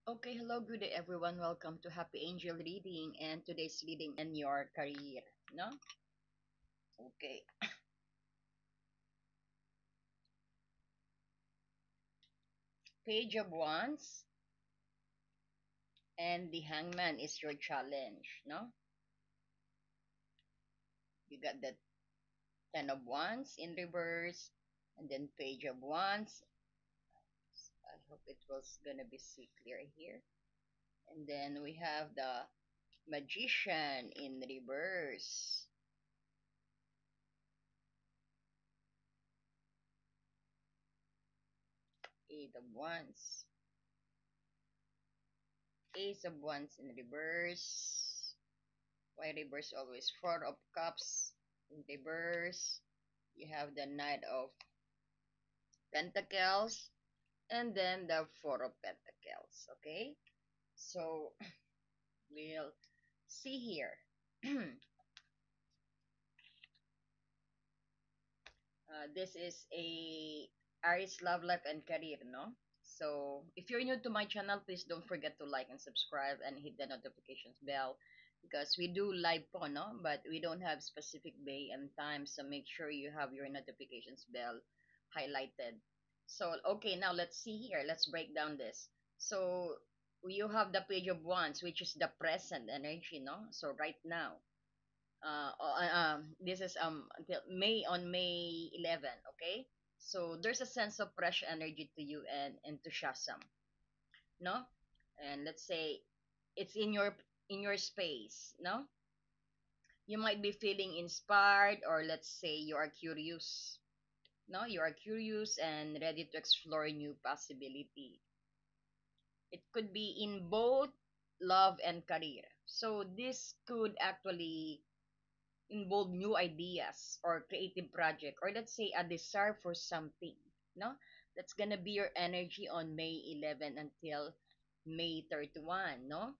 Okay, hello, good day everyone. Welcome to Happy Angel Reading and today's reading in your career. No? Okay. Page of Wands and the Hangman is your challenge. No? You got the Ten of Wands in reverse and then Page of Wands. I hope it was gonna be see clear here. And then we have the Magician in reverse. Eight of Wands. Ace of Wands in reverse. Why reverse always? Four of Cups in reverse. You have the Knight of Pentacles and then the Four of Pentacles. Okay, so we'll see here. This is a Aries love life and career, no? So if you're new to my channel, please don't forget to like and subscribe and hit the notifications bell because we do live po, no? But we don't have specific day and time, so make sure you have your notifications bell highlighted. So okay, now let's see here. Let's break down this. So you have the Page of Wands, which is the present energy, no? So right now this is until May 11, okay? So there's a sense of fresh energy to you and enthusiasm, no? And let's say it's in your space, no? You might be feeling inspired, or let's say you are curious, no? You are curious and ready to explore new possibility. It could be in both love and career. So this could actually involve new ideas or creative project, or let's say a desire for something, no? That's gonna be your energy on May 11 until May 31, no?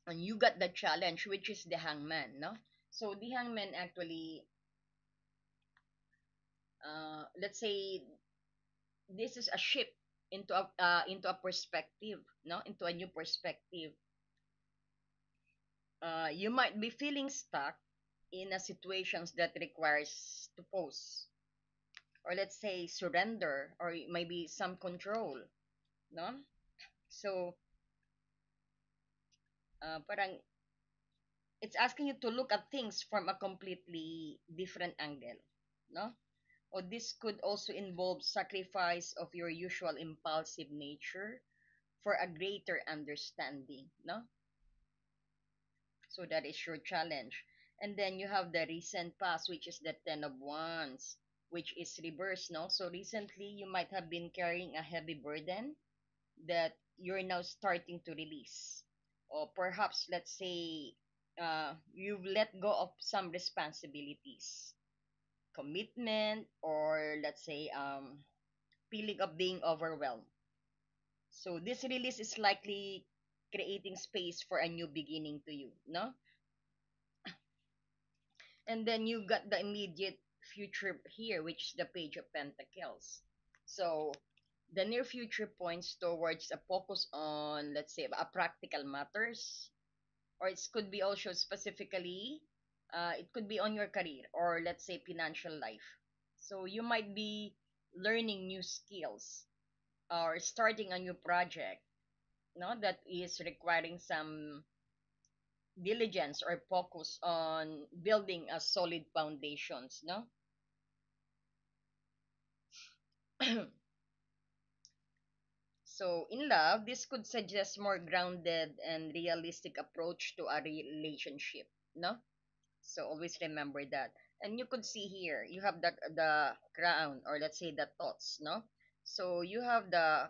And you got the challenge, which is the Hangman, no? So the Hangman actually, let's say this is a shift into a perspective, no? Into a new perspective. You might be feeling stuck in a situations that requires to pause, or let's say surrender, or maybe some control, no? So parang it's asking you to look at things from a completely different angle, no? Or this could also involve sacrifice of your usual impulsive nature for a greater understanding, no? So that is your challenge. And then you have the recent past, which is the Ten of Wands, which is reverse, no? So recently you might have been carrying a heavy burden that you're now starting to release. Or perhaps, let's say, you've let go of some responsibilities, commitment, or let's say, feeling of being overwhelmed. So this release is likely creating space for a new beginning to you, no? And then you got the immediate future here, which is the Page of Pentacles. So the near future points towards a focus on, let's say, a practical matters, or it could be also specifically, it could be on your career, or let's say financial life. So you might be learning new skills or starting a new project, no, that is requiring some diligence or focus on building a solid foundations, no? So in love, this could suggest more grounded and realistic approach to a relationship, no? So always remember that. And you could see here, you have the crown, or let's say the thoughts, no? So you have the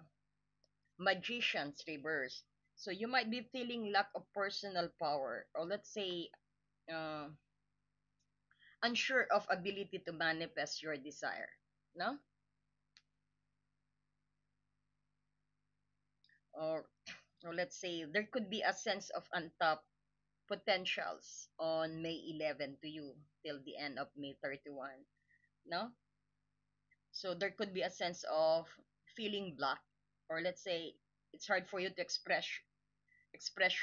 magician's reverse. So you might be feeling lack of personal power, or let's say uh, unsure of ability to manifest your desire, no? Or or let's say there could be a sense of untapped potentials on May 11 to you till the end of May 31, no? So there could be a sense of feeling blocked, or let's say it's hard for you to express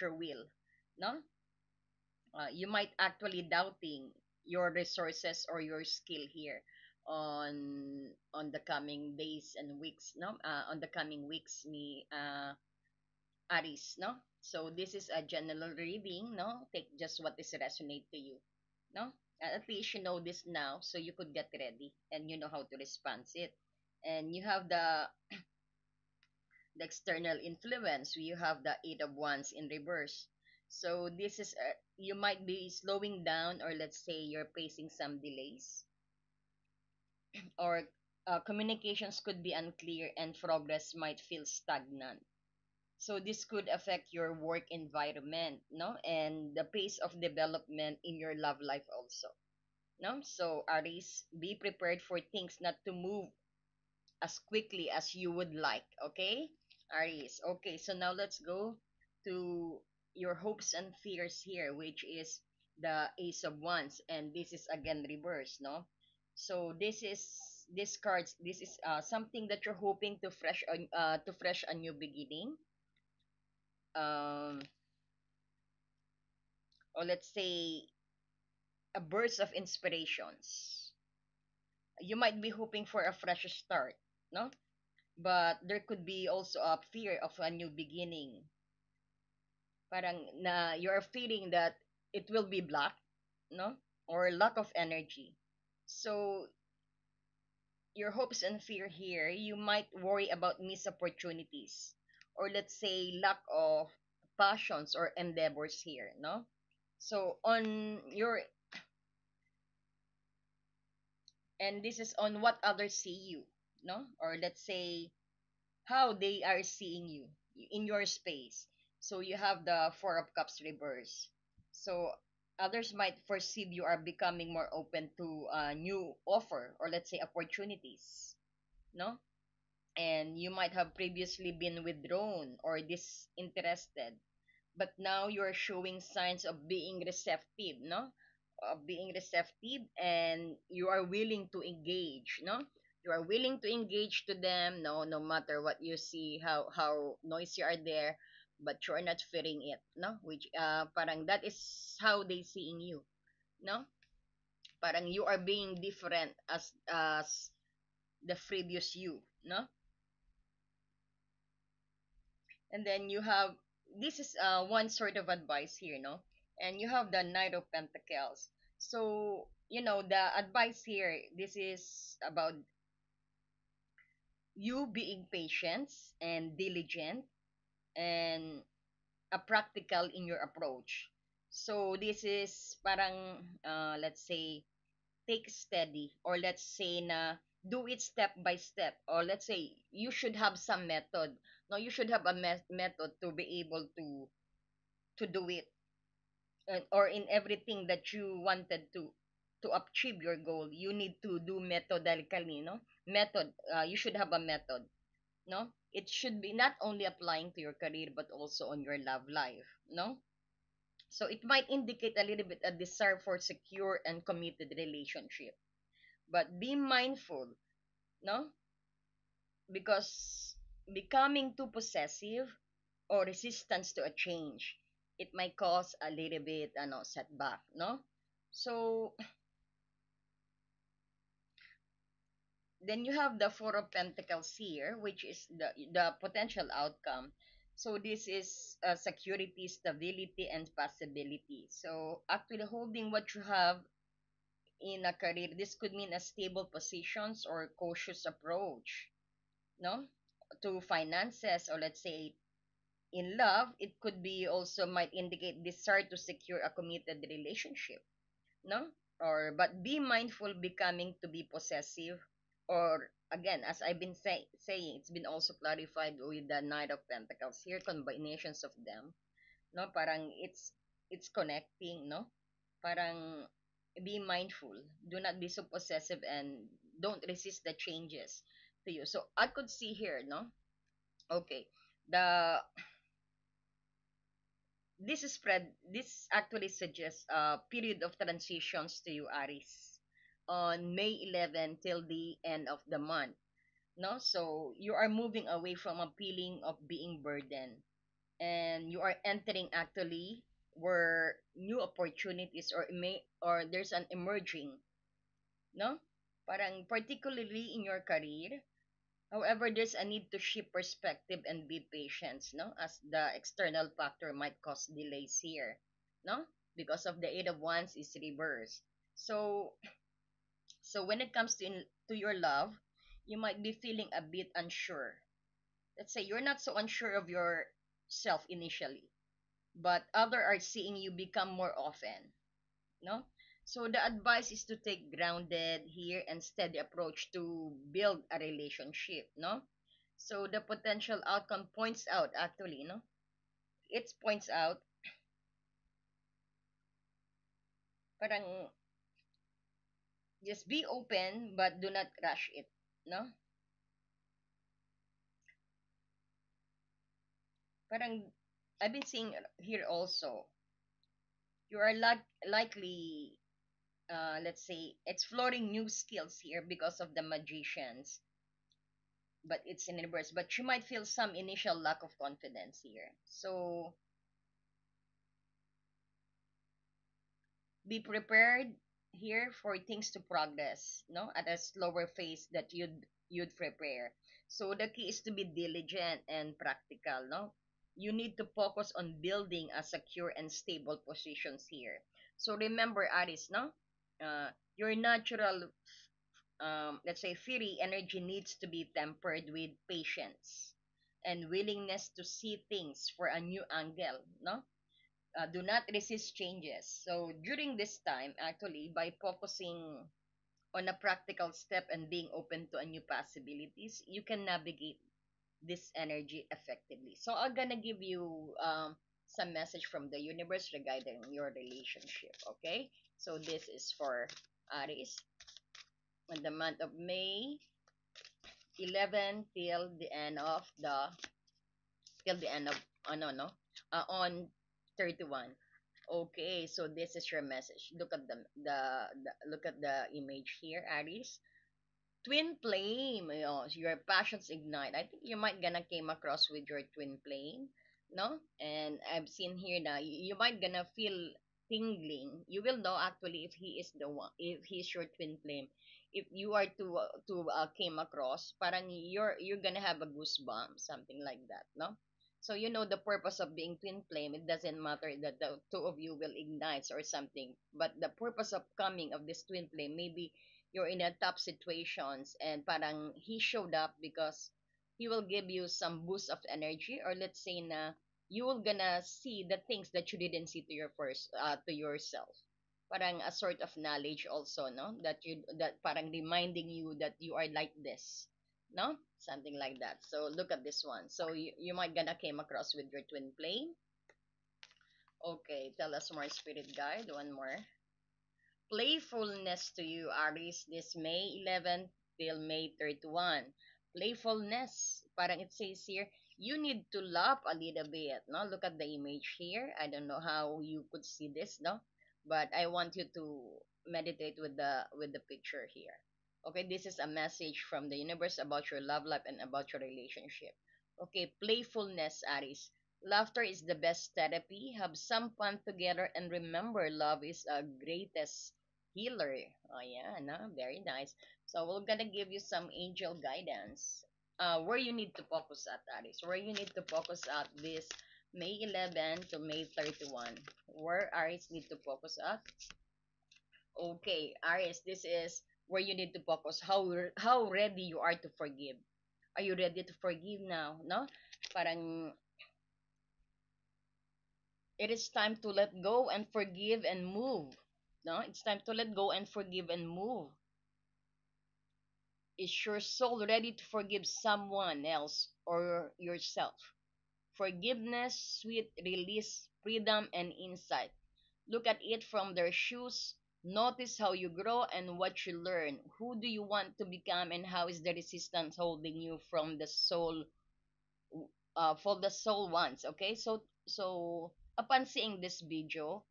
your will, no. You might actually doubting your resources or your skill here on the coming days and weeks, no, on the coming weeks, ni Aris, no. So this is a general reading, no. Take just what is resonate to you, no. At least you know this now, so you could get ready and you know how to respond it. And you have the external influence. You have the Eight of Wands in reverse. So this is you might be slowing down, or let's say you're facing some delays, or communications could be unclear and progress might feel stagnant. So this could affect your work environment, no, and the pace of development in your love life also, no. So Aries, be prepared for things not to move as quickly as you would like. Okay, Aries. Okay, so now let's go to your hopes and fears here, which is the Ace of Wands, and this is again reverse, no? So this cards. This is something that you're hoping to fresh a new beginning, um, or let's say a burst of inspirations. You might be hoping for a fresh start, no? But there could be also a fear of a new beginning, parang na you're feeling that it will be black, no, or lack of energy. So your hopes and fear here, you might worry about missed opportunities, or let's say lack of passions or endeavors here, no. So on your, and this is on what others see you, no, or let's say how they are seeing you in your space. So you have the Four of Cups reverse. So others might perceive you are becoming more open to a new offer, or let's say opportunities, no? And you might have previously been withdrawn or disinterested, but now you're showing signs of being receptive, no, of being receptive, and you are willing to engage, no, you are willing to engage to them, no, no matter what you see, how noisy are there, but you are not fearing it, no, which parang that is how they seeing you, no, parang you are being different as the previous you, no. And then you have, this is one sort of advice here, no, and you have the Knight of Pentacles. So you know the advice here, this is about you being patient and diligent and a practical in your approach. So this is parang let's say take steady, or let's say na do it step by step, or let's say you should have some method, no, you should have a method to be able to do it, or in everything that you wanted to achieve your goal, you need to do methodically, no, method, you should have a method, no. It should be not only applying to your career but also on your love life, no. So it might indicate a little bit a desire for secure and committed relationship, but be mindful, no, because becoming too possessive or resistance to a change, it might cause a little bit setback, no. So then you have the Four of Pentacles here, which is the potential outcome. So this is security, stability, and possibility. So actually holding what you have in a career, this could mean a stable positions or cautious approach, no, to finances, or let's say in love, it could be also might indicate desire to secure a committed relationship, no, or but be mindful becoming to be possessive, or again as I've been saying, it's been also clarified with the Knight of Pentacles here, combinations of them, no, parang it's connecting, no, parang be mindful, do not be so possessive and don't resist the changes to you. So I could see here, no. Okay, the this actually suggests a period of transitions to you, Aries, on May 11 till the end of the month. no? So you are moving away from a feeling of being burdened, and you are entering actually where new opportunities or there's an emerging, no? Parang particularly in your career. However, there's a need to shift perspective and be patient, no? As the external factor might cause delays here, no? Because of the Eight of Wands is reversed. So, so when it comes to your love, you might be feeling a bit unsure. Let's say you're not so unsure of yourself initially, but other are seeing you become more often, no? So the advice is to take grounded here and steady approach to build a relationship, no? So the potential outcome points out actually, no? It points out parang just be open but do not rush it, no? Parang I've been seeing here also, you are likely let's say exploring new skills here because of the magicians, but it's in reverse, but you might feel some initial lack of confidence here. So be prepared here for things to progress, no, at a slower pace that you'd prepare. So the key is to be diligent and practical, no? You need to focus on building a secure and stable positions here. So remember, Aris, no, your natural let's say fiery energy needs to be tempered with patience and willingness to see things for a new angle, no? Do not resist changes. So during this time, actually, by focusing on a practical step and being open to a new possibilities, you can navigate this energy effectively. So I'm gonna give you some message from the universe regarding your relationship. Okay, so this is for Aries in the month of May 11 till the end of no on 31. Okay, so this is your message. Look at the look at the image here, Aries. Twin flame, your passions ignite. I think you might gonna came across with your twin flame, no? And I've seen here now you might gonna feel tingling. You will know actually if he is the one, if he's your twin flame. If you are to came across, parang you're gonna have a goosebump, something like that, no? So you know the purpose of being twin flame. It doesn't matter that the two of you will ignite or something, but the purpose of coming of this twin flame maybe you're in a tough situations and parang he showed up because he will give you some boost of energy, or let's say na you will gonna see the things that you didn't see to your first to yourself, parang a sort of knowledge also, no, that you that parang reminding you that you are like this, no, something like that. So look at this one. So you might gonna came across with your twin flame. Okay, tell us more, spirit guide, one more. Playfulness to you, Aries, this May 11th till May 31. Playfulness. Parang it says here, you need to laugh a little bit, no? Look at the image here. I don't know how you could see this, no? But I want you to meditate with the picture here. Okay, this is a message from the universe about your love life and about your relationship. Okay, playfulness, Aries. Laughter is the best therapy. Have some fun together and remember love is a greatest healer. Oh yeah, no, very nice. So we're gonna give you some angel guidance. Where you need to focus at, Aries. Where you need to focus at this May 11 to May 31. Where Aries need to focus at? Okay, Aries, this is where you need to focus. How ready you are to forgive. Are you ready to forgive now? No? Parang it is time to let go and forgive and move. No? It's time to let go and forgive and move. Is your soul ready to forgive someone else or yourself? Forgiveness, sweet release, freedom, and insight. Look at it from their shoes. Notice how you grow and what you learn. Who do you want to become, and how is the resistance holding you from the soul, for the soul wants? Okay, so upon seeing this video,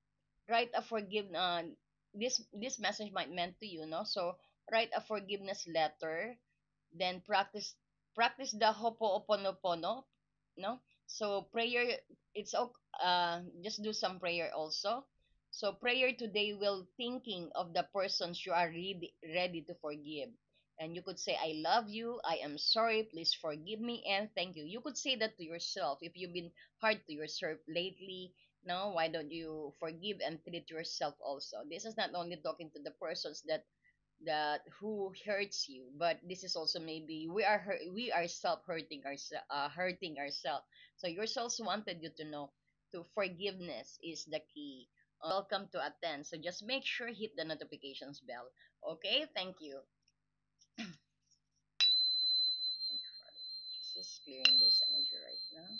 write a this message might meant to you, no? So write a forgiveness letter Then practice the hopo'oponopono, no? So prayer, just do some prayer also. So prayer today will thinking of the persons you are ready to forgive. And you could say, I love you, I am sorry, please forgive me, and thank you. You could say that to yourself if you've been hard to yourself lately. No, why don't you forgive and treat yourself also? This is not only talking to the persons that who hurts you, but this is also maybe we are self hurting ourselves. So your souls wanted you to know to forgiveness is the key. Welcome to attend, so just make sure hit the notifications bell. Okay, thank you. Thank you, Father. Just clearing those energy right now.